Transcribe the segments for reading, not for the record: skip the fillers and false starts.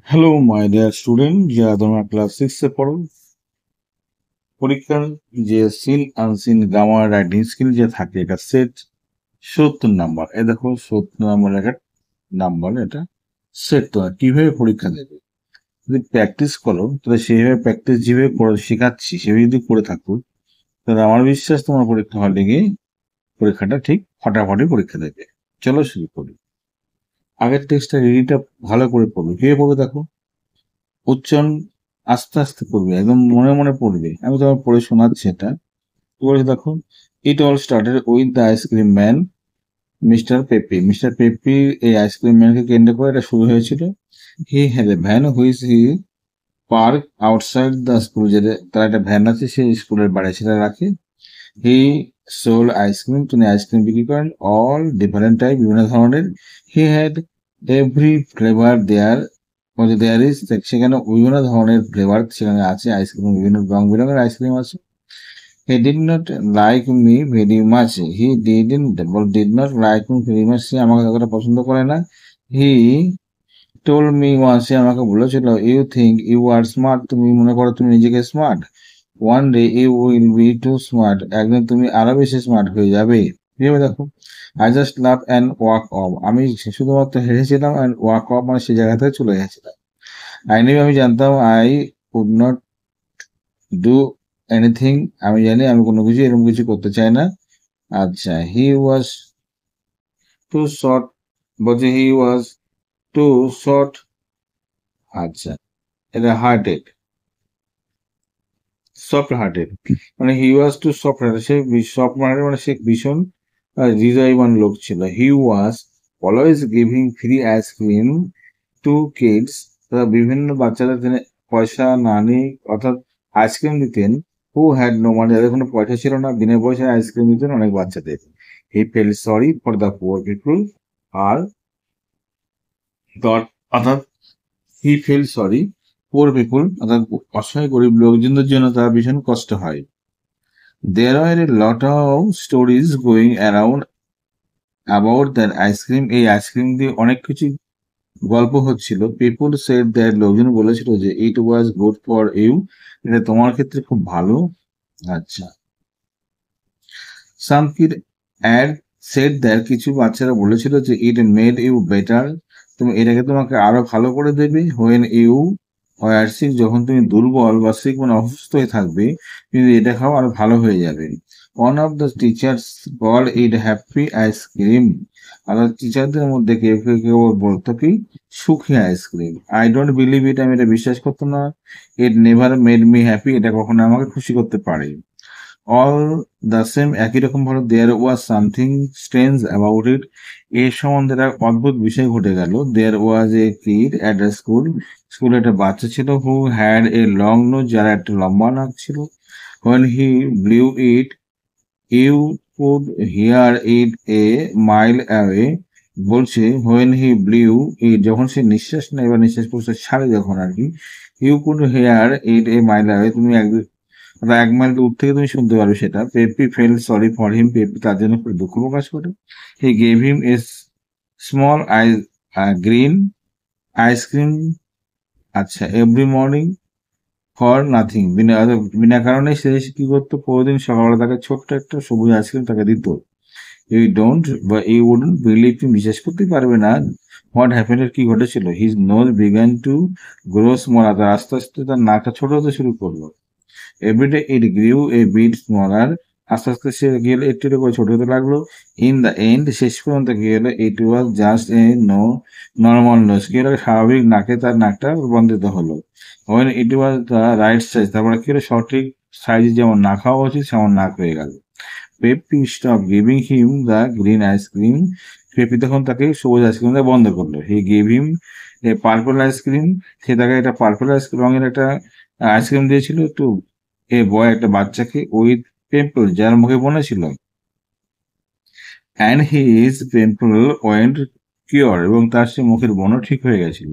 Hello my dear student, যারা তোমরা class সিক্সে পড়ো, পরীক্ষার যে seen unseen grammar writing skill যে থাকে, এটা সেট 70 নাম্বার। এ দেখো 70 নাম্বার একটা নাম্বার, এটা সেট। তোমার কিভাবে পরীক্ষা দেবে যদি প্র্যাকটিস করো, তাহলে সেইভাবে প্র্যাকটিস যেভাবে করে শেখাচ্ছি সেভাবে যদি করে থাকো, তাহলে আমার বিশ্বাস তোমার পরীক্ষা হলে গিয়ে পরীক্ষাটা ঠিক ফটাফটি পরীক্ষা দেবে। চলো শুরু করি। আগের টেক্সটটা রিডিংটা ভালো করে পড়বে। কিভাবে পড়বে দেখো, উচ্চারণ আস্তে আস্তে পড়বে, একদম মনে মনে পড়বে। আমি তোমার পড়ে শোনাচ্ছি। এটা কি বলেছে দেখো, it all started with the ice cream man mister peppy. Mister peppy এই আইসক্রিম ম্যানকে কেন্দ্র করে এটা শুরু হয়েছিল। He had a van which he park outside the school, যেটা তার একটা ভ্যান আছে, সেই স্কুলের বাইরে সেটা রাখে। হি সোল্ড আইসক্রিম, তিনি আইসক্রিম বিক্রি করেন, অল ডিফারেন্ট টাইপ, বিভিন্ন ধরনের। He had every flavour there, there is, সেখানে বিভিন্ন ধরনের ফ্লেভার সেখানে আছে, আইসক্রিম বিভিন্ন রং বেরঙের আইসক্রিম আছে। He did not like me very much, he did not like me very much, সে আমাকে ততটা পছন্দ করে না। হি টোল্ড মি ওয়ান্স, সে আমাকে বলেছিল, you think you are smart, তুমি মনে করো তুমি নিজেকে smart. One day you will be too smart, একদিন তুমি আরো বেশি স্মার্ট হয়ে যাবে। ভেবে দেখো, I just love and walk off, আমি শুধুমাত্র হেরেছিলাম, অ্যান্ড ওয়াক অফ মানে সে জায়গা থেকে চলে গেছিলাম। আই নিউ, আমি জানতাম, I could not do anything, আমি জানি আমি কোনো কিছু এরকম কিছু করতে চাই না। আচ্ছা, হি ওয়াজ টু শর্ট, বলছে হি ওয়াজ টু শর্ট। আচ্ছা, এটা হার্টেড, সফট হার্টেড, মানে he was too soft hearted, সে সফট হার্টেড মানে সে ভীষণ হৃদয়বান লোক ছিল। He was always giving free ice cream to kids, তারা বিভিন্ন বাচ্চাদের তিনি পয়সা না নিয়ে অর্থাৎ আইসক্রিম দিতেন। হু হ্যাড নো মানি, যাদের কোনো পয়সা ছিল না, বিনা পয়সায় আইসক্রিম দিতেন অনেক বাচ্চাদের। He fell sorry for the poor people, আর অর্থাৎ he fell sorry poor people, অর্থাৎ অসহায় গরিব লোকজনদের জন্য তার ভীষণ কষ্ট হয়। There are a lot of stories going around about that ice cream, এই আইসক্রিম দিয়ে অনেক কিছু গল্প হচ্ছিল। পিপুল সেড দ্যাট, লোকজন বলেছিল যে ইট ওয়াজ গুড ফর ইউ, এটা তোমার ক্ষেত্রে খুব ভালো। আচ্ছা, সাম কিড অ্যাড সেড দ্যাট, কিছু বাচ্চারা বলেছিল যে ইট মেড ইউ বেটার, তুমি এটাকে তোমাকে আরো ভালো করে দেবে। হোয়েন ইউ ওয়ার সিক, যখন তুমি দুর্বল বা সিক মানে অসুস্থ হয়ে থাকবে, কিন্তু এটা খাও আরো ভালো হয়ে যাবে। One of the teachers call it happy ice cream, আর টিচারদের মধ্যে কেউ কেউ কেউ বলতো কি সুখী ice cream. I don't believe it, আমি এটা বিশ্বাস করতাম না। It never made me happy, এটা কখনো আমাকে খুশি করতে পারে। অল দ্য সেম, একই রকম ভালো। There was something strange about it, এর সম্বন্ধে একটা অদ্ভুত বিষয় ঘটে গেল। There was a kid at a school, স্কুলে একটা বাচ্চা ছিল, who had a long nose, যারা একটা লম্বা নাক ছিল। When he blew it you could hear it a mile away, বলছে হোয়েন হি ব্লিউ ইট, যখন সে নিঃশ্বাস নেয় বা নিঃশ্বাস প্রশ্বাস ছাড়ে যখন আর কি, you could hear it a mile away, তুমি এক মাইল দূর থেকে তুমি শুনতে পারবে সেটা। Pepi felt sorry for him, Pepi তার জন্য খুব দুঃখ প্রকাশ করে। He gave him a small green ice cream, আচ্ছা, এভরি মর্নিং ফর নাথিং, বিনা কারণে সে কি করতো, প্রতিদিন সকালবেলা তাকে ছোট্ট একটা সবুজ আইসক্রিম তাকে দিত। ইউ ডোন্ট বা ইউ উডন্ট বিলিভ, তুমি বিশ্বাস করতেই পারবে না হোয়াট হ্যাপেন্ড, কি ঘটেছিল। His nose began to grow small, আস্তে আস্তে তার নাকটা ছোট হতে শুরু করলো। Everyday it grew a bit smaller, আস্তে আস্তে সে গেলে একটু একটু করে ছোট হতে লাগলো। ইন দ্য এন্ড, শেষ পর্যন্ত কি হলো, it was just a normal nose, কি হলো, স্বাভাবিক নাকে তার নাকটা রূপান্তরিত হলো। When it was the right size, তারপরে কি হলো, সঠিক সাইজে যেমন নাক হওয়া উচিত সেমন নাক হয়ে গেল। Peppy stop giving him the green ice cream, Peppy তখন তাকে সবুজ আইসক্রিম দেওয়া বন্ধ করলো। He give him a purple ice cream, সে তাকে একটা পার্পল রঙের একটা আইসক্রিম দিয়েছিল। একটু এ বয়, একটা বাচ্চাকে, উইথ পিম্পল, যার মুখে বনে ছিল। And his pimple went cure, এবং তার সে মুখের বনও ঠিক হয়ে গেছিল।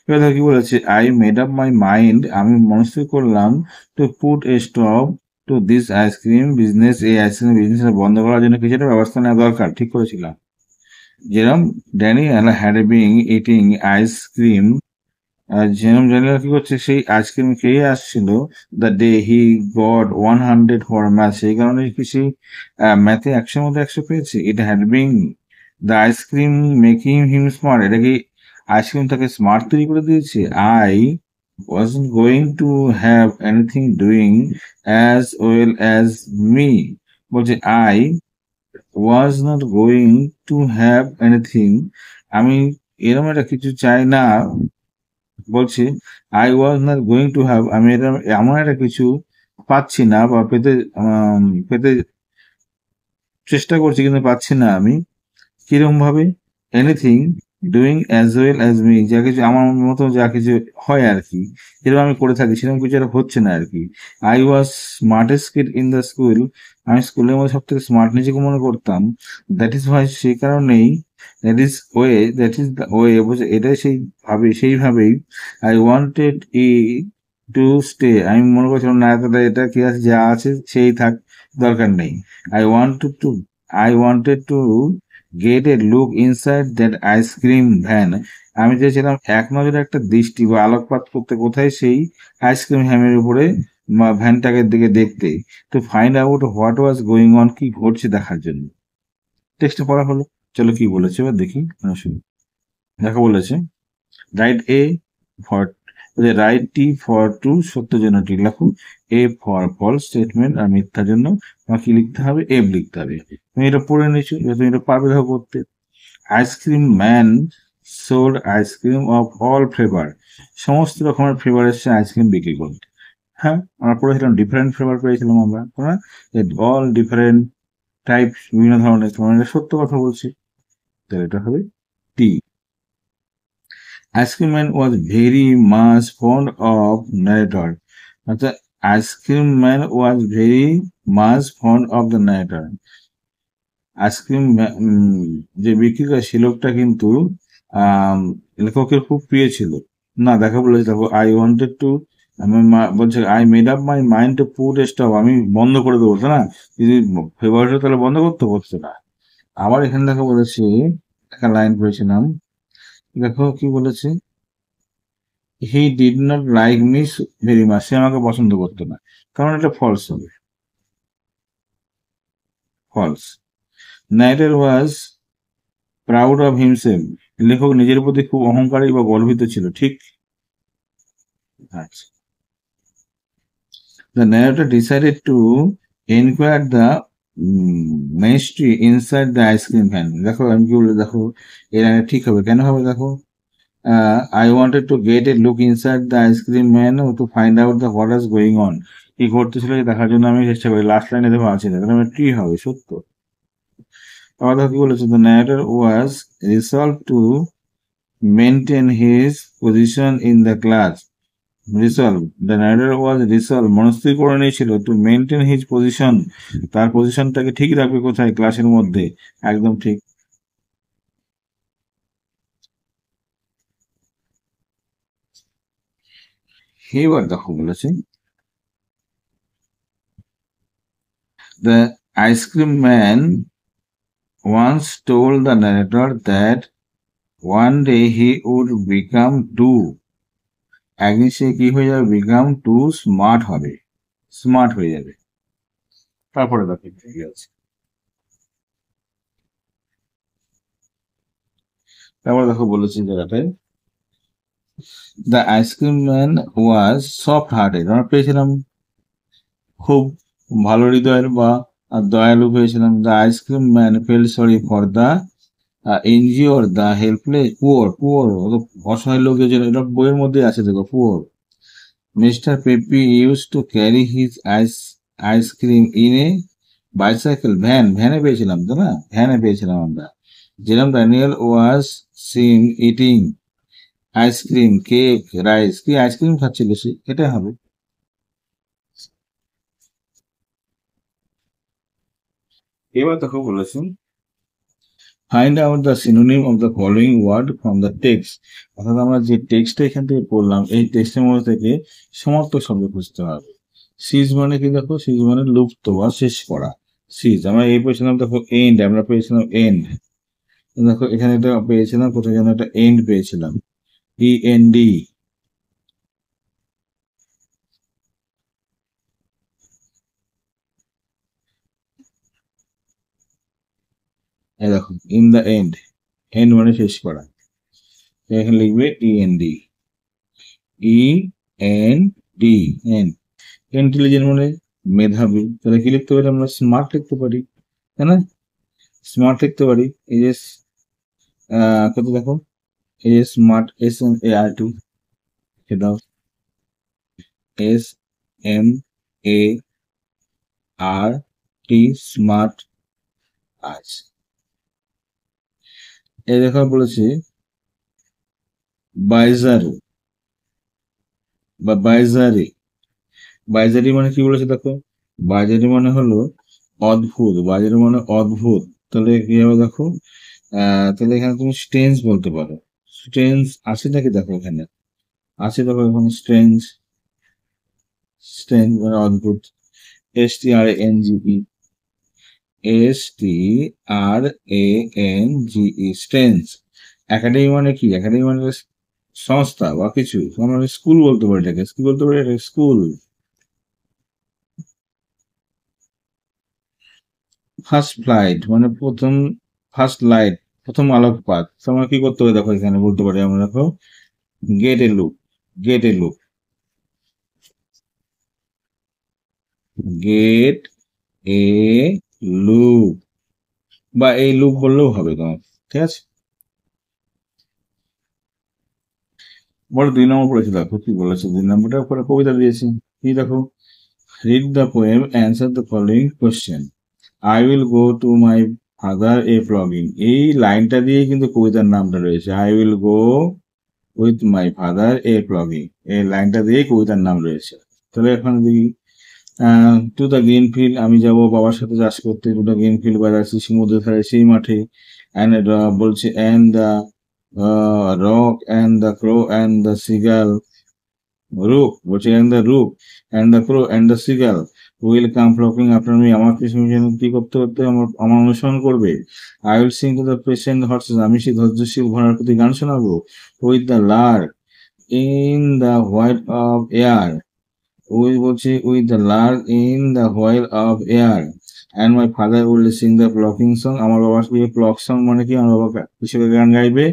এবার দেখো কি বলেছে, I made up my mind, আমি মনস্থির করলাম, to put a stop to this ice cream business, এই আইসক্রিম বিজনেস বন্ধ করার জন্য কিছু একটা ব্যবস্থা নেওয়া দরকার, ঠিক করেছিলাম। যেরকম Danny had being eating ice cream genome general কি করছে, সেই আইসক্রিম খেয়ে আসছিল the day he got 100 for math, সেই কারণে কি সেই ম্যাথে 100 মধ্যে 100 পেয়েছে। It had being the ice cream making him smart, এটা কি আইসক্রিম তাকে স্মার্ট তৈরি করে দিয়েছে। I wasn't going to have anything doing as well as me, বলছে I was not going to have anything, আমি এরকম একটা কিছু চাই না, বলছি I was not going to have, আমি এটা এমন একটা কিছু পাচ্ছি না বা পেতে পেতে চেষ্টা করছি কিন্তু পাচ্ছি না আমি, কিরকম ভাবে, anything doing as well as me, যা কিছু আমার মতো যা কিছু হয় আর কি, যেরকম আমি করে থাকি সেরকম কিছু একটা হচ্ছে না আর কি। I was smartest kid in the school, আমি স্কুলের মধ্যে সব থেকে স্মার্ট নিজেকে মনে করতাম। দ্যাট ইজ ভাই, সেই কারণেই, দ্যাট ইজ দ্য ওয়ে, বলছে এটাই সেই ভাবে, সেইভাবেই আই ওয়ান্টেড টু স্টে, আমি মনে করছিলাম না এতটা, এটা কি আছে যা আছে সেই থাক, দরকার নেই। I wanted to I wanted to get A look inside that ice cream van, আমি চেয়েছিলাম এক নজরে একটা দৃষ্টি বা আলোকপাত করতে কোথায়, সেই আইসক্রিম ভ্যানের উপরে ভ্যানটাকে দিকে দেখতে, to find out what was going on, কি ঘটছে দেখার জন্য। টেক্সটে পড়া হলো, চলো কি বলেছে এবার দেখি, শুনি। দেখো বলেছে write a for, write T for true, সত্যের জন্য টি লেখো, এ ফর ফলস স্টেটমেন্ট আর মিথ্যার জন্য তোমাকে কি লিখতে হবে, এফ লিখতে হবে। তুমি এটা পড়ে নিয়েছো, এবার তুমি এটা পারবে দেখো করতে। Ice cream man sold ice cream of all flavour, সমস্ত রকমের ফ্লেভারের সে আইসক্রিম বিক্রি করত। হ্যাঁ, আমরা পড়েছিলাম ডিফারেন্ট ফ্লেভার পেয়েছিলাম আমরা, অল ডিফারেন্ট টাইপ, বিভিন্ন ধরনের, তোমার এটা সত্য কথা বলছি, তাহলে এটা হবে টি। Ice cream man was very much fond of narrator, অর্থাৎ ice cream man was very much fond of the narrator, ice cream যে বিক্রেতা সে লোকটা কিন্তু লেখকের খুব প্রিয় ছিল। না দেখা বলেছে, দেখো আই ওয়ান্টেড টু, আমি বলছে I made up my mind to put stop, আমি বন্ধ করে দেবো, তাই না, যদি ফেভারিট তাহলে বন্ধ করতে পারছে না। আবার এখানে দেখো বলেছে, একটা লাইন পড়েছিলাম, দেখো কি বলেছে, he did not like me very much, সে আমাকে পছন্দ করতো না, কারণ এটা ফলস হবে, false. Neither was proud of himself, লেখক নিজের প্রতি খুব অহংকারী বা গর্বিত ছিল, ঠিক। আচ্ছা, the narrator decided to inquire the mystery inside the ice cream van, দেখো আমি কি বলে, দেখো এটা ঠিক হবে, কেন হবে দেখো, I wanted to get a look inside the ice cream man to find out the what is going on, কি ঘটতেছিল দেখার জন্য আমি চেষ্টা করি, লাস্ট লাইনে দেখো আছে, তাহলে আমার কি হবে, সত্য। আবার দেখো কি বলেছে, the narrator was resolved to maintain his position in the class, resolve, the narrator was resolved, মনস্থির করে নিয়েছিল, টু মেনটেন হিজ পজিশন, তার পজিশনটাকে ঠিক রাখবে কোথায়, ক্লাসের মধ্যে, একদম ঠিক। এবার দেখো বলেছে, the ice cream man once told the narrator that one day he would become to, একদিন সে কি হয়ে যাবে, বিকাম টু স্মার্ট হবে, স্মার্ট হয়ে যাবে। তারপরে দেখো ঠিক আছে, তারপরে দেখো বলেছে জায়গাটায়, the ice cream man was soft hearted, আমরা পেয়েছিলাম খুব ভালো হৃদয়ের বা দয়ালু পেয়েছিলাম। The ice cream man fail sorry for the এনজিওর, দ্য হেল্পলেস পুয়ার, পুয়ার অসহায় লোকের জন্য, এটা বইয়ের মধ্যে আছে দেখো, poor. Mister peppy use to carry his ice cream in a bicycle van, ভ্যানে পেয়েছিলাম তো না, ভ্যানে পেয়েছিলাম আমরা। যেরকম Daniel was seen eating ice cream cake rice, কি আইসক্রিম খাচ্ছিল সে, এটা হবে। এবার দেখো বলেছেন, find out the synonym of the following word from the text, অর্থাৎ আমরা যে টেক্সটটা এখান থেকে পড়লাম, এই টেক্সটের মধ্যে থেকে সমার্থক শব্দ খুঁজতে হবে। সিজ মানে কি দেখো, সিজ মানে লুপ্ত বা শেষ করা, সিজ। আমরা এই পেয়েছিলাম দেখো এন্ড, আমরা পেয়েছিলাম এন্ড, দেখো এখানে এটা পেয়েছিলাম, কোথায় যেন একটা এন্ড পেয়েছিলাম, ই এন ডি, এই দেখো ইন দ্য এন্ড, এন্ড মানে শেষ করা, এখানে লিখবে ইএনডি, ইএনডি, এন্ড। ইন্টেলিজেন্ট মানে মেধাবী, তাহলে কি লিখতে পারি আমরা? স্মার্ট লিখতে পারি, তাই না? স্মার্ট লিখতে পারি। এই যে কত দেখো, এই যে স্মার্ট, SMART, দাও, SMART, স্মার্ট। আচ্ছা, এই দেখো বলেছি বাইজারু বা বাইজারি। বাইজারি মানে কি বলেছে দেখো, বাইজারি মানে হলো অদ্ভুত, বাইজারি মানে অদ্ভুত। তাহলে কি হবে দেখো, তাহলে এখানে তুমি স্ট্রেঞ্জ বলতে পারো। স্ট্রেঞ্জ আছে নাকি দেখো এখানে, আছে দেখো এখানে স্ট্রেঞ্জ, স্ট্রেঞ্জ মানে অদ্ভুত। STRANGE, STRANGE, strange. একাডেমি মানে কি? একাডেমি মানে সংস্থা বা কিছু, আমরা স্কুল বলতে পারি এটাকে, স্কুল বলতে পারি এটাকে স্কুল। ফার্স্ট ফ্লাইট মানে প্রথম, ফার্স্ট লাইট, প্রথম আলোকপাত। তোমরা কি করতে হবে দেখো, এখানে বলতে পারি আমরা দেখো, গেট এ লুক, গেট এ লুক, গেট এ লুক, বা এই লুক বললেও হবে তোমার, ঠিক আছে। বলো 2 নম্বর পড়েছে, দেখো কি বলেছে 2 নম্বরটার উপরে কবিতা দিয়েছি, কি দেখো, read the poem, answer the following question, I will go to my father a ploughing. এই লাইনটা দিয়ে কিন্তু কবিতার নামটা রয়েছে, I will go with my father a ploughing, এই লাইনটা দিয়ে কবিতার নাম রয়েছে। তাহলে এখন দেখি, টু দ্য গ্রিন ফিল্ড, আমি যাব বাবার সাথে চাষ করতে, টু দ্য গ্রিন ফিল্ড বা সমুদ্রের ধারে সেই মাঠে, অ্যান্ড বলছে and the rook and the crow and the seagull, rook বলছে, and the rook and the crow and the seagull will come flocking after me, আমার পিছনে পিছনে কি করতে করতে আমার আমার অনুসরণ করবে। I will sing to the patient horses, আমি সেই ধৈর্যশীল ঘোড়ার প্রতি গান শোনাবো। With the lark in the white of air, ওই বলছে with the lark in the while of air, and my father will sing the plucking song, আমার বাবা প্লক সং মানে কি, আমার বাবা কৃষকের গান গাইবে।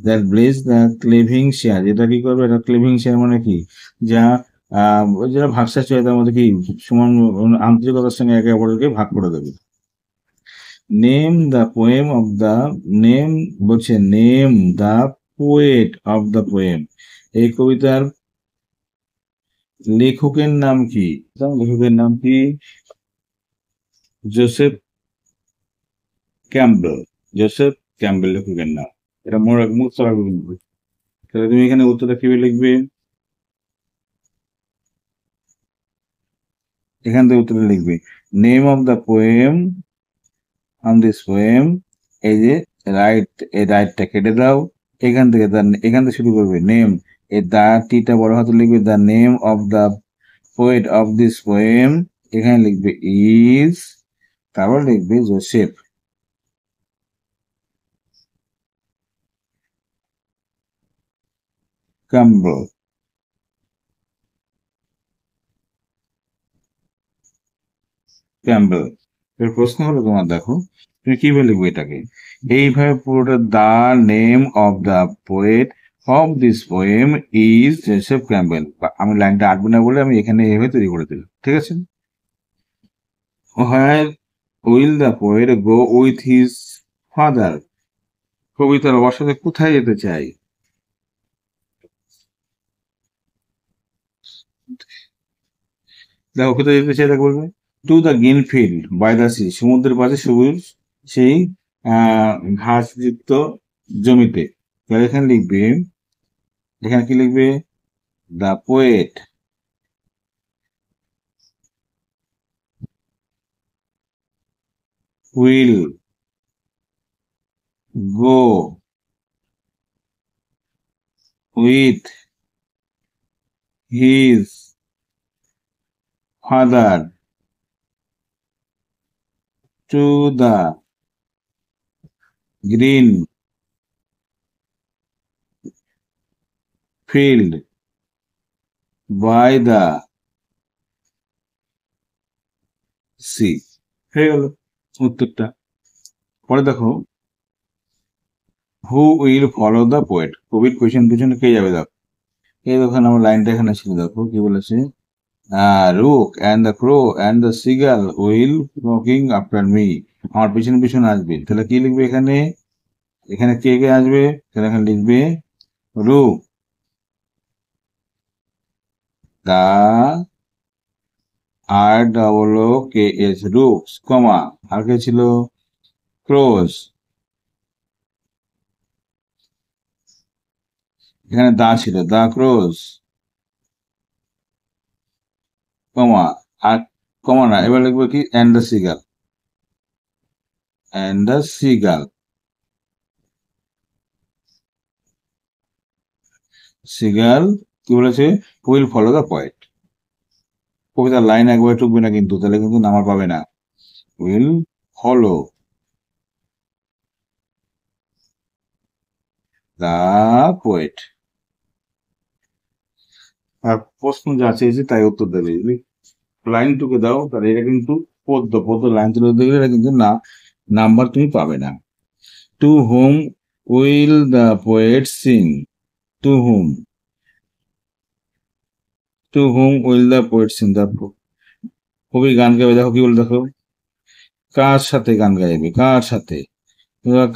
দ্যাট ব্লেজ দ্য ক্লিভিং শেয়ার, এটা কি করবে, এটা ক্লিভিং শেয়ার মানে কি, যা যারা ভাগশাস চলে তার মধ্যে কি সমান আন্তরিকতার সঙ্গে একে অপরকে ভাগ করে দেবে। Name the poem of the, name বলছে name the poet of the poem, এই কবিতার লেখকের নাম কি? লেখকের নাম কি? জোসেফ ক্যাম্বেল, জোসেফ ক্যাম্বেল লেখকের নাম। এটা মনে রাখ, মুখস্থ রাখবে কিন্তু। তাহলে তুমি এখানে উত্তরটা কিভাবে লিখবে, এখান থেকে উত্তরটা লিখবে, name of the poem, on this poem, এই যে রাইট, এই রাইটটা কেটে দাও, এখান থেকে এখান থেকে শুরু করবে নেম, এই দা টিটা বড় হাতে লিখবে, the name of the poet of this poem, এখানে লিখবে ইজ, তারপর লিখবে জোসেফ ক্যাম্বেল, ক্যাম্বেল। এর প্রশ্ন হলো তোমার, দেখো তুমি কিভাবে লিখবে এটাকে, এইভাবে পুরোটা, the name of the poet of this poem is Joseph Campbell, আমি লাইনটা আটবো না বলে আমি এখানে এইভাবে তৈরি করে দিলাম, ঠিক আছে। Where will the poet go with his father, কবিতার বাবার সাথে কোথায় যেতে চাই, দেখো কোথায় যেতে চাই, দেখো বলবে to the green field by the sea, সমুদ্রের পাশে সবুজ সেই আহ ঘাসযুক্ত জমিতে। তাহলে এখানে লিখবে, এখানে কি লিখবে, the poet will go with his father to the green field by the sea, হয়ে গেল উত্তরটা। পরে দেখো, who will follow the poet, কবির পিছন পিছনে কে যাবে দেখো। এই দেখো আমার লাইনটা এখানে ছিল, দেখো কি বলেছে, rook and the crow and the seagull will walking after me, আমার পিছন পিছন আসবে। তাহলে কি লিখবে এখানে, এখানে কে কে আসবে, তাহলে এখানে লিখবে rook, the R double O K S, rooks, comma, আর কে ছিল, ক্রোস, এখানে দা ছিল, দা ক্রোস, কমা, আর কমা না, এবার লিখবো কি, and the seagull, and the seagull, seagull কি বলেছে, উইল ফলো দ্য পয়েন্ট। কবিতার লাইন একবার টুকবে না কিন্তু, তাহলে কিন্তু নাম্বার পাবে না। Will follow the poet. আর প্রশ্ন যা চেয়েছে তাই উত্তর দেবে, যদি লাইন টুকে দাও তাহলে এটা কিন্তু পদ্য, পদ্য লাইন তুলে দিতে গেলে এটা কিন্তু না, নাম্বার তুমি পাবে না। To home will the poet sing, to home, to home will the poet sing, দেখো কবি গান গাইবে, দেখো কি বলে, দেখো কার সাথে গান গাইবে, কার সাথে,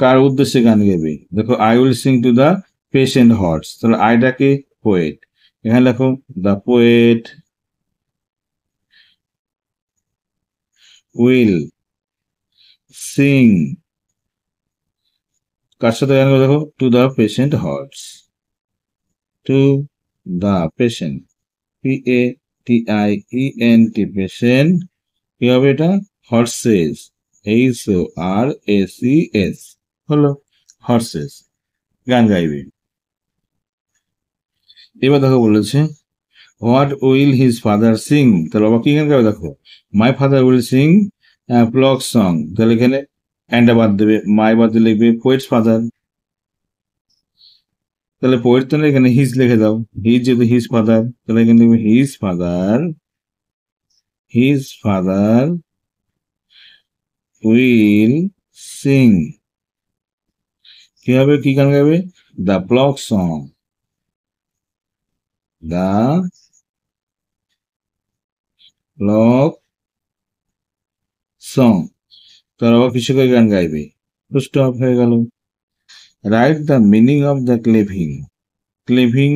কার উদ্দেশ্যে গান গাইবে, দেখো I will sing to the patient horse, তাহলে আইটাকে পোয়েট, এখানে দেখো দ্য পোয়েট উইল সিং, কার সাথে গান গাইবে, দেখো two the patient horse, two the patient, PATIENT, patient, কি হবে এটা, হর্সেস, HORSES, হলো হর্সেস, গান গাইবে। এবার দেখো বলেছে what will his father sing, তাহলে বাবা কি গান গাবে, দেখো my father will sing flock song, তাহলে এখানে অ্যান্ডা বাদ দেবে, মাই বাদ দিয়ে লিখবে পোয়েটস ফাদার, তাহলে পোয়েট তো এখানে হিজ লিখে দাও, হিজ যেহেতু হিজ ফাদার, তাহলে এখানে লিখবে his father, his father will Singh, কি হবে, কি গান গাবে, the block song, the block song, তার আবার কিছু করে গান গাইবে, ফুল অফ হয়ে গেল। Write the meaning of the ক্লেভিং, ক্লেভিং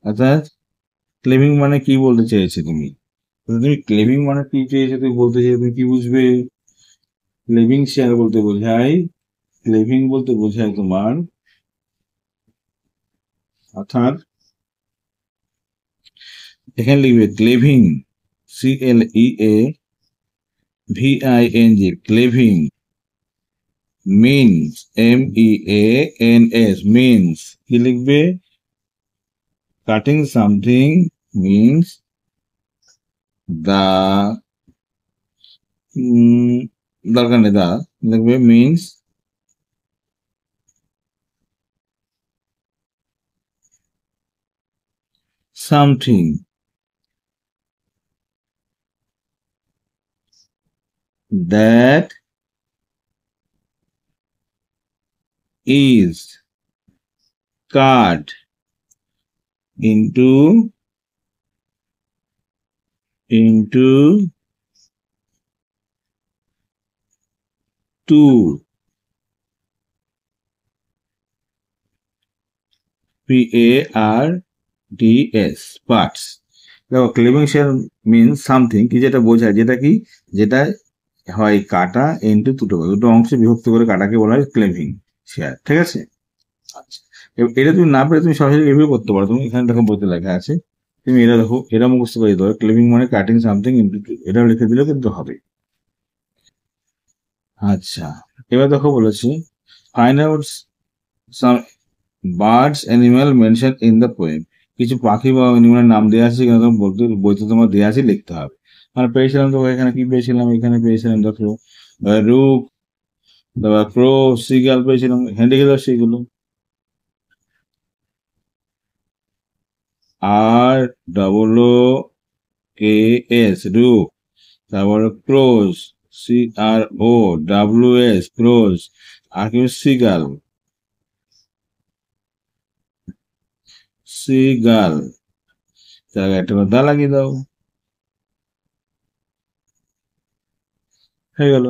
অর্থাৎ ক্লেভিং মানে কি বলতে চেয়েছে তুমি, তুমি ক্লেভিং মানে কি চেয়েছে তুমি বলতে চেয়েছে, তুমি কি বুঝবে, ক্লেভিং শেয়ার বলতে বোঝায়, ক্লেভিং বলতে বোঝায় তোমার, অর্থাৎ এখানে লিখবে ক্লেভিং, CLEAVING, ক্লেভিং মিনস, MEANS, মিনস, কি লিখবে, কাটিং সামথিং, মিনস দা, দরকার নেই দা, লিখবে means something that is cut into two, PARTS, parts. দেখো ক্লিভিং শেয়ার মিনস সামথিং কি, যেটা বোঝায়, যেটা কি, যেটা হয় কাটা ইন্টু দুটো, দুটো অংশে বিভক্ত করে কাটাকে বলা হয় ক্লিভিং শেয়ার, ঠিক আছে। আচ্ছা, এটা তুমি না পেরে তুমি সরাসরি রিভিউ করতে পারো, তুমি এখানে দেখো বইতে লেখা আছে, তুমি এটা দেখো, এটা মুখস্থ করে দিতে পারো, ক্লিভিং মানে কাটিং সামথিং ইন্টু টু, এটা লিখে দিলেও কিন্তু হবে। আচ্ছা, এবার দেখো বলেছি find out some birds animal mention in the poem, কিছু পাখি বা অ্যানিমালের নাম দেওয়া আছে কিনা তোমার বলতে, বইতে তোমার দেওয়া আছে লিখতে হবে। মানে পেয়েছিলাম তো এখানে কি পেয়েছিলাম, এখানে পেয়েছিলাম দেখো রুক, তারপর ক্রো, সিগাল পেয়েছিলাম, এখানে লিখে দাও সেগুলো, ROOKS, রুক, তারপর ক্রোজ, CROWS, ক্রোজ। আর কি সিগাল, সিগাল। তাহলে একটা করে দা লাগিয়ে দাও, হয়ে গেল।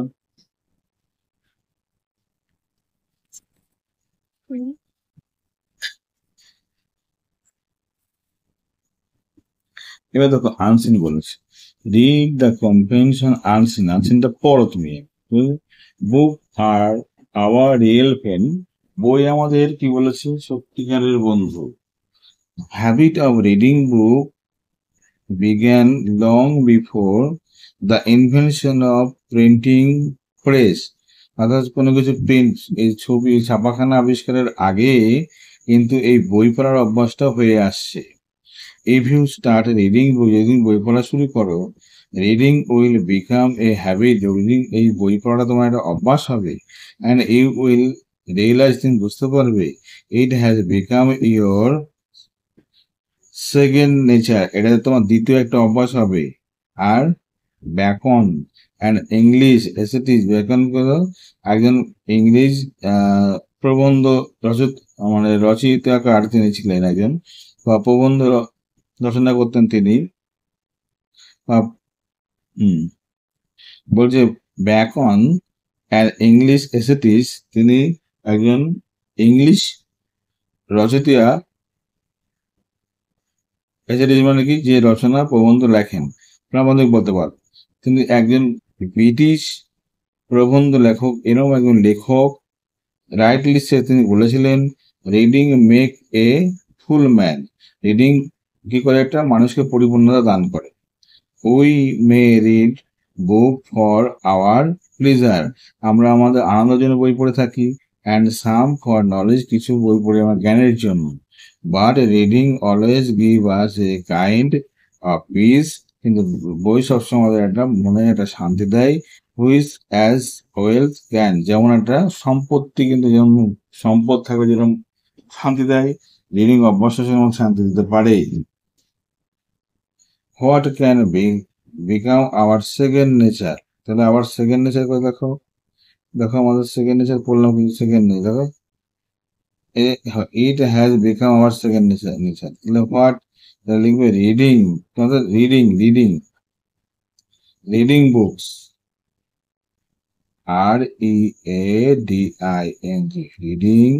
এবার দেখো আনসিন বলেছে, রিড দ্য কম্প্রিহেনশন আনসিন। আনসিনটা পড়ো তুমি। বুক আর আওয়ার রিয়েল ফ্রেন্ড, বই আমাদের কি বলেছে, সত্যিকারের বন্ধু। Habit of reading book began long before the invention of printing press। অর্থাৎ কোনো কিছু প্রিন্ট, এই ছবি ছাপাখানা আবিষ্কারের আগে কিন্তু এই বই পড়ার অভ্যাসটা হয়ে আসছে। If you start reading book, যদি বই পড়া শুরু করো, reading will become a habit. Reading, এই বই পড়াটা তোমার একটা অভ্যাস হবে। অ্যান্ড ইউ উইল রিয়েলাইজ, তুমি বুঝতে পারবে, it has become your second nature, এটা তোমার দ্বিতীয় একটা অভ্যাস হবে। আর ব্যাকরণ অ্যান্ড ইংলিশ এসেটিস, ব্যাকরণ করো একজন ইংলিশ প্রবন্ধ মানে রচয়িতাকার তিনি ছিলেন একজন, বা প্রবন্ধ রচনা করতেন তিনি। বলছে ব্যাকরণ অ্যান্ড ইংলিশ এসেটিস, তিনি একজন ইংলিশ রচয়িতা। এসেটিস মানে কি, যে রচনা প্রবন্ধ লেখেন, প্রাবন্ধিক বলতে পার। তিনি একজন ব্রিটিশ প্রবন্ধ লেখক, এরকম একজন লেখক। রাইটলি সে, তিনি বলেছিলেন, reading make a full man. Reading কি করে, একটা মানুষকে পরিপূর্ণতা দান করে। We may read book for our pleasure, আমরা আমাদের আনন্দের জন্য বই পড়ে থাকি। অ্যান্ড সাম ফর নলেজ, কিছু বই পড়ে আমার জ্ঞানের জন্য। But reading always give us a kind of piece, কিন্তু বই সবসময় আমাদের একটা মনে একটা শান্তি দেয়। হুইচ অ্যাজ ওয়েলথ ক্যান, যেমন একটা সম্পত্তি, কিন্তু যেমন সম্পদ থাকলে যেরকম শান্তি দেয়, রিডিং অভ্যাস যেমন শান্তি দিতে পারে। What can become hour second nature, তাহলে আবার সেকেন্ড নেচার করে দেখো। দেখো আমাদের সেকেন্ড নেচার পড়লাম, কিন্তু সেকেন্ড নেই, দেখো it has become hour second nature. তাহলে হোয়াট, তাহলে লিখবে রিডিং, তোমাদের reading, reading, reading books, READING, reading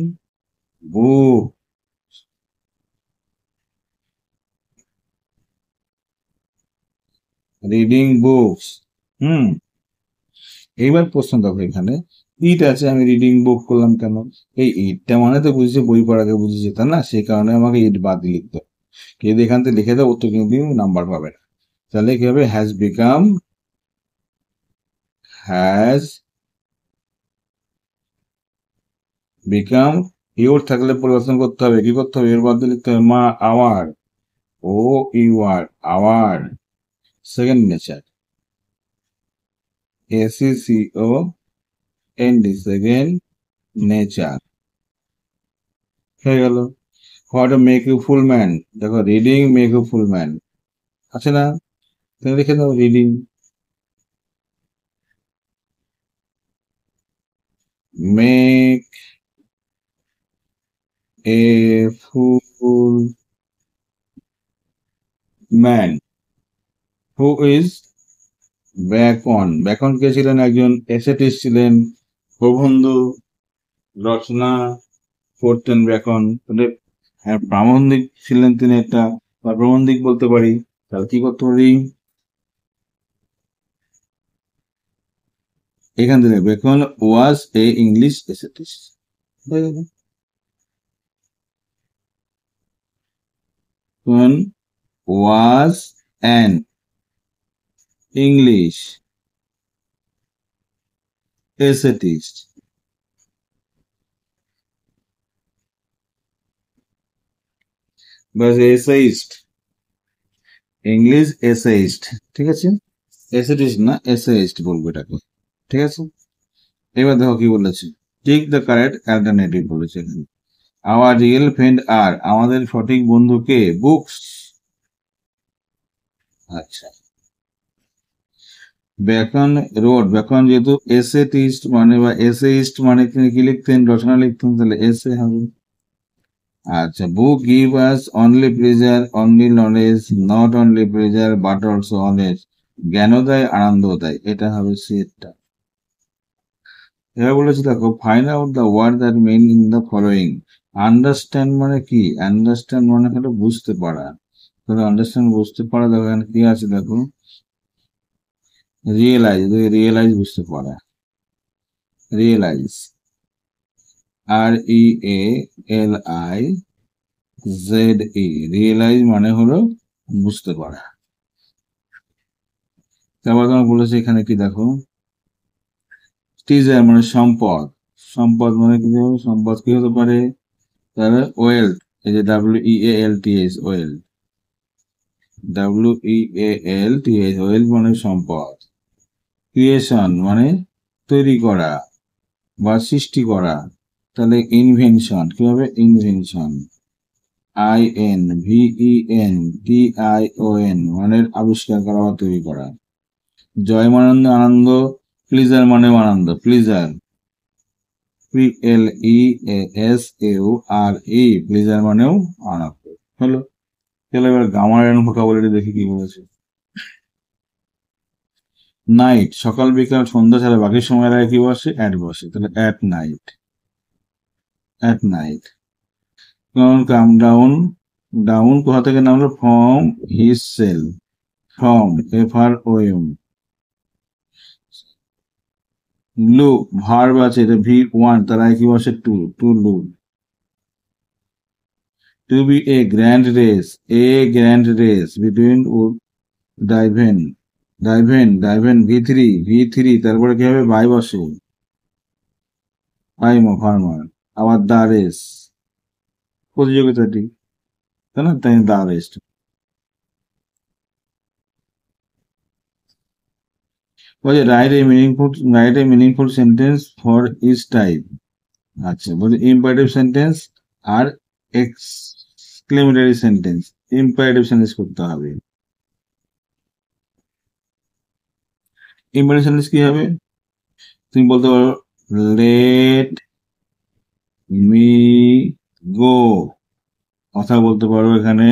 book. Reading books. এইবার প্রশ্ন দেখো, এখানে ইট আছে, আমি রিডিং বুক করলাম কেন? এই ইটটা মানে তো বুঝছে বই পড়াকে বুঝেছে, তা না, সেই কারণে আমাকে ইট বাদ দিয়ে লিখতে হবে। যদি এখান থেকে লিখে দাও, উত্তর কিন্তু নাম্বার পাবে না। তাহলে কি হবে, has become, has become. Your থাকলে পরিবর্তন করতে হবে, কি করতে হবে, এর বাদ দিয়ে লিখতে হবে মা our, OUR, our second nature, SECOND, second nature. হয়ে গেল। What make you full man, দেখো reading make you full man আছে না, তুমি লিখে দাও reading make a full man. Who is Bacon, Bacon কে ছিলেন, একজন এসেটিস্ট ছিলেন, প্রবন্ধ রচনা করতেন ব্যাকন। হ্যাঁ, প্রাবন্ধিক ছিলেন তিনি একটা, বা প্রবন্ধিক বলতে পারি। তাহলে কি করতে পারি, এখান থেকে Bacon was a English essayist. Bacon was an English essayist. বাস এসেইস্ট, ইংলিশ এসেইস্ট, ঠিক আছে। এসেটিস্ট না, এসেইস্ট বলবো এটাকে, ঠিক আছে। এবার দেখো কি বলেছে, টিক দ্য কারেক্ট অ্যালটারনেটিভ বলেছে এখানে। আওয়ার রিয়েল ফ্রেন্ড আর, আমাদের সঠিক বন্ধুকে, বুকস। আচ্ছা, বেকন রোড, বেকন যেহেতু এসেটিস্ট মানে বা এসেইস্ট মানে তিনি কি লিখতেন, রচনা লিখতেন, তাহলে এসে হবে। আচ্ছা, বুক give us only pleasure, only knowledge, not only pleasure but also knowledge, জ্ঞান দেয়, আনন্দ দেয়, এটা হবে সেটা। এবার বলেছি দেখো, find out the word that mean in the following. Understand মানে কি? আন্ডারস্ট্যান্ড মানে হলো বুঝতে পারা। তাহলে আন্ডারস্ট্যান্ড বুঝতে পারা, দেখো এখানে কি আছে দেখো, রিয়েলাইজ, রিয়েলাইজ বুঝতে পারা, রিয়েলাইজ, REALIZE, রিয়েলাইজ মানে হলো বুঝতে পারা। তারপর তোমার বলেছে এখানে কি দেখো, টিজার মানে সম্পদ, সম্পদ মানে কি দেখো, সম্পদ কি হতে পারে, তাহলে ওয়েলথ, এই যে WEALTH, ওয়েলথ, WEALTH, ওয়েলথ মানে সম্পদ। ক্রিয়েশন মানে তৈরি করা বা সৃষ্টি করা, তাহলে ইনভেনশন, কি হবে, ইনভেনশন। INVENTION মানে আবিষ্কার করা বা তৈরি করা। জয় মানে আনন্দ, প্লিজার মানে আনন্দ, প্লিজার, PLEASAURE, প্লিজার মানেও আনন্দ। হলো। তাহলে এবার গ্রামার এন্ড ভোকাবুলারি দেখি কি বলেছে। নাইট, সকাল বিকাল সন্ধ্যা ছাড়া বাকি সময়ের আগে কি বসে, অ্যাট বসে, তাহলে at night, at night. Come down, down কোথা থেকে নামলো, from his cell, from, FROM। লু, ভার্ব আছে, এটা V1, তার আগে কি বসে, টু লু। To be a grand race, between driven, driven V3, তারপরে কি হবে, বাই বসে, ফার্মার। আবার দা রেস, প্রতিযোগিতাটি, তাই না, তাই দা রেস। বলছে write a meaningful sentence for each type. আচ্ছা, বলছে ইম্পারেটিভ সেন্টেন্স আর এক্সক্লেমেটরি সেন্টেন্স, ইম্পারেটিভ সেন্টেন্স করতে হবে। ইম্পারেটিভ সেন্টেন্স কি হবে, তুমি বলতে পারো লেট মি গো, কথা বলতে পারো এখানে,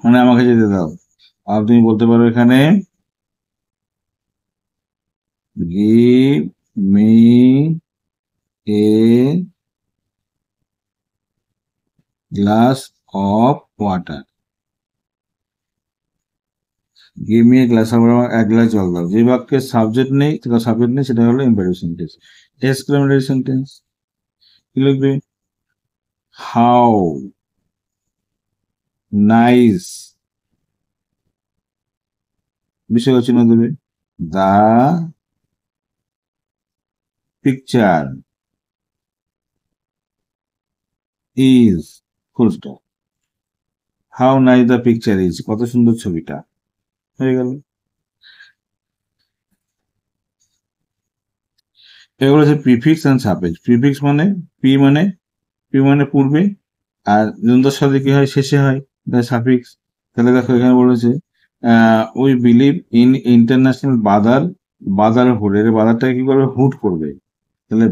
মানে আমাকে যেতে দাও। আর তুমি বলতে পারো এখানে give me a glass of water, give me a glass of water, এক গ্লাস জল দাও। যে বাক্যের সাবজেক্ট নেই, সেটা হলো ইম্পারেটিভ সেন্টেন্স। এক্সক্লেমেটরি সেন্টেন্স কি লিখবে, হাউ নাইস, বিষয় চিহ্ন দেবে, the picture is, full stop. How nice the picture is, কত সুন্দর ছবিটা, হয়ে গেল। এগুলো হচ্ছে প্রিফিক্স এন্ড সাফিক্স। প্রিফিক্স মানে পি মানে, পূর্বে, আর যন্ত্রের সাথে কি হয়, শেষে হয়, সাফিক্স। তাহলে দেখো এখানে বলেছে উই বিলিভ ইন ইন্টারন্যাশনাল বাদারহুড, এর বাদারটা কি করবে, হুড করবে, তাহলে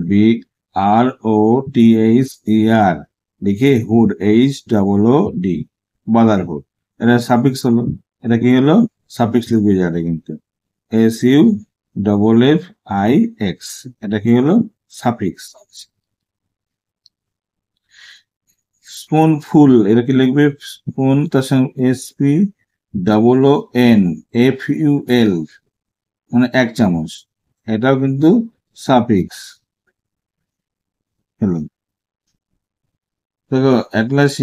BROTHER লিখে হুড, HOOD, বাদারহুড। এটা সাফিক্স হলো, এটা কি হলো, সাফিক্স লিখবে যাটা কিন্তু, SUFFIX, এটা কি হলো, সাফিক্স। স্পুনফুল, এটা কি লিখবে, স্পুন তার সঙ্গে SPOONFUL, মানে এক চামচ, এটাও কিন্তু সাফিক্স হলো। দেখো at last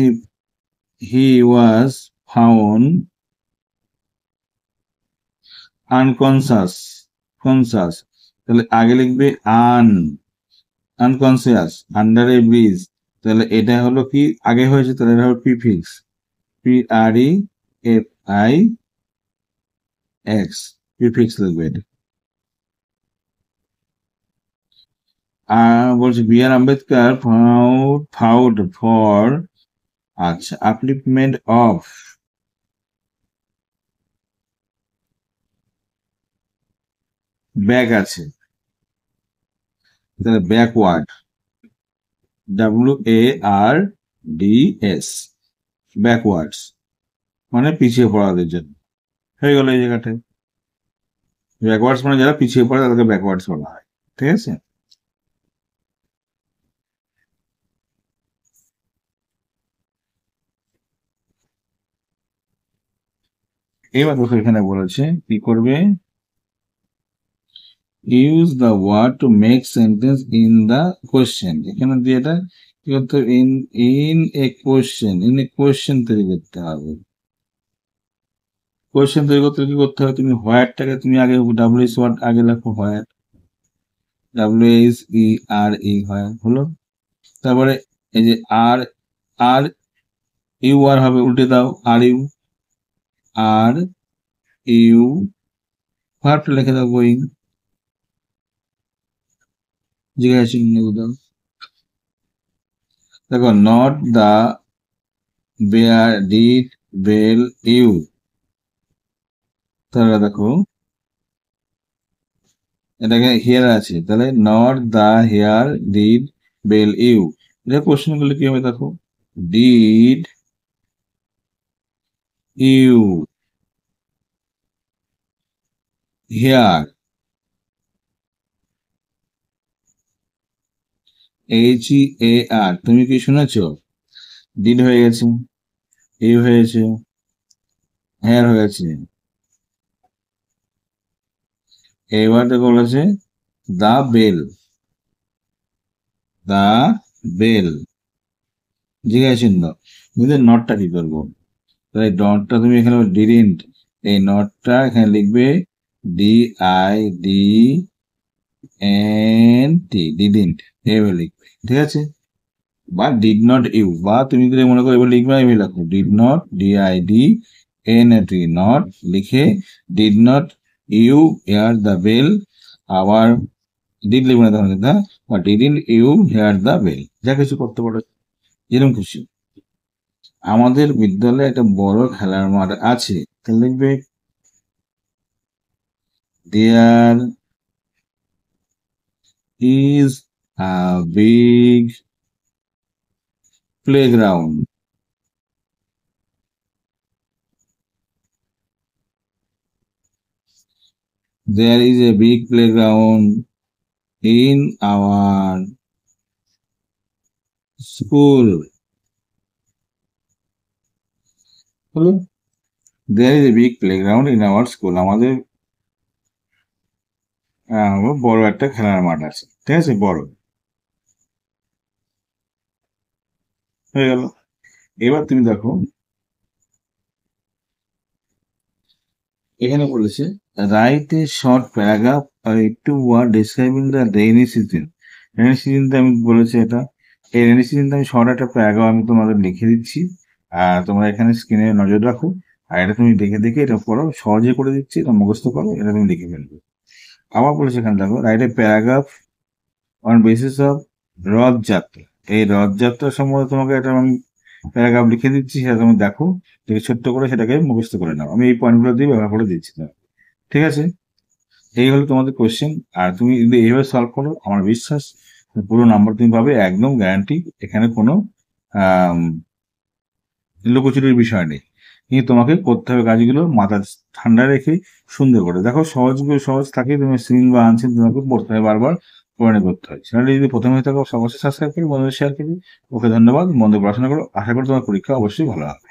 he was found unconscious, conscious, তাহলে আগে লিখবে আনকনসিয়াস, আন্ডার এ ব্রিজ, তাহলে এটা হলো কি, আগে হয়েছে, তাহলে এটা হলো প্রিফিক্স, PREFIX, প্রিফিক্স লিখবে এটা। বলছে B.R. আম্বেদকর ফাউড ফর, আচ্ছা, আপলিফমেন্ট অফ, ব্যাক আছে, তাহলে ব্যাকওয়ার্ড, WARDS, ব্যাকওয়ার্ডস মানে পিছিয়ে পড়াদের জন্য হয়ে গেল এই জায়গাটায়। ব্যাকওয়ার্ডস মানে যারা পিছিয়ে পড়ে তাদেরকে ব্যাকওয়ার্ডস বলা হয়, ঠিক আছে। এবার দেখো এখানে বলেছে কি করবে, use the word to make sentence in the question. এখানে দিয়ে এটা কি করতে হবে, in in a question, in a question তৈরি করতে হবে। কোয়েশ্চেন তৈরি করতে কি করতে হবে, তুমি হোয়াটটাকে তুমি আগে WH ওয়ার্ড আগে লেখো, হোয়াট, WHERE, হয় হলো। তারপরে এই যে আর আর ইউ আর হবে, উল্টে দাও, আর ইউ ভার্বটা লিখে দাও, গোয়িং, জিজ্ঞাসা চিহ্ন দাও। দেখো not the bear did bell you, তাহলে দেখো এটাকে হিয়ার আছে, তাহলে not the hear did bell you, এটা কোশ্চেন করলে কি হবে, দেখো ডিড ইউ হিয়ার, HEAR, তুমি কি শুনেছো, ডিড হয়ে গেছে, ইউ হয়েছে, হেয়ার হয়েছে। এবার দেখো বলেছে দা বেল, দা বেল, জিজ্ঞাসা চিহ্ন, বুঝলে নটটা কি করবো, তাহলে নটটা তুমি এখানে ডিডেন্ট, এই নটটা এখানে লিখবে DIDNT, ডিডেন্ট, এভাবে লিখবে, ঠিক আছে। বা ডিড নট ইউ, বা তুমি যদি মনে করো এবার লিখবে এভাবে লেখো, ডিড নট, DIDNT, নট লিখে did not you hear the bell, আবার ডিড লিখবে না তখন কিন্তু, বা didn't you hear the bell, যা কিছু করতে পারো যেরকম খুশি। আমাদের বিদ্যালয়ে একটা বড় খেলার মাঠ আছে, তাহলে লিখবে there is a big playground, there is a big playground in our school, হলো there is a big playground in our school, আমাদের বড় একটা খেলার মাঠ আছে, ঠিক আছে, বড় হয়ে গেল। এবার তুমি দেখো এখানে বলেছে রাইট এ শর্ট প্যারাগ্রাফ আর একটু word describing the rainy season. Rainy সিজনটা আমি বলেছি এটা, এই রেইনি সিজনটা আমি শর্ট একটা প্যারাগ্রাফ আমি তোমাদের লিখে দিচ্ছি, আর তোমরা এখানে স্ক্রিনে নজর রাখো, আর এটা তুমি দেখে দেখে এটা পড়ো, সহজে করে দিচ্ছি, এটা মুখস্থ করো, এটা তুমি লিখে ফেলবে। আবার বলেছে এখানে দেখো write a paragraph on basis of Rathyatra, এই রথযাত্রা সম্বন্ধে তোমাকে এটা আমি প্যারাগ্রাফ লিখে দিচ্ছি, সেটা তুমি দেখো, দেখে ছোট্ট করে সেটাকে মুখস্থ করে নাও, আমি এই পয়েন্টগুলো দিয়ে ব্যবহার করে দিচ্ছি না, ঠিক আছে। এই হলো তোমাদের কোশ্চেন, আর তুমি যদি এইভাবে সলভ করো আমার বিশ্বাস পুরো নাম্বার তুমি পাবে, একদম গ্যারান্টি, এখানে কোনো লুকোচুরির বিষয় নেই, কিন্তু তোমাকে করতে হবে কাজগুলো মাথা ঠান্ডা রেখে সুন্দর করে। দেখো সহজগুলো সহজ থাকে, তুমি সিন বা আনসিন তোমাকে পড়তে হয়, বারবার পড়ানো করতে হয়। চ্যানেলটি যদি প্রথমে হয়ে থাকো অবশ্যই সাবস্ক্রাইব করো, বন্ধুদের শেয়ার করবে। ওকে ধন্যবাদ, মন দিয়ে পড়াশোনা করো, আশা করি তোমার পরীক্ষা অবশ্যই ভালো হবে।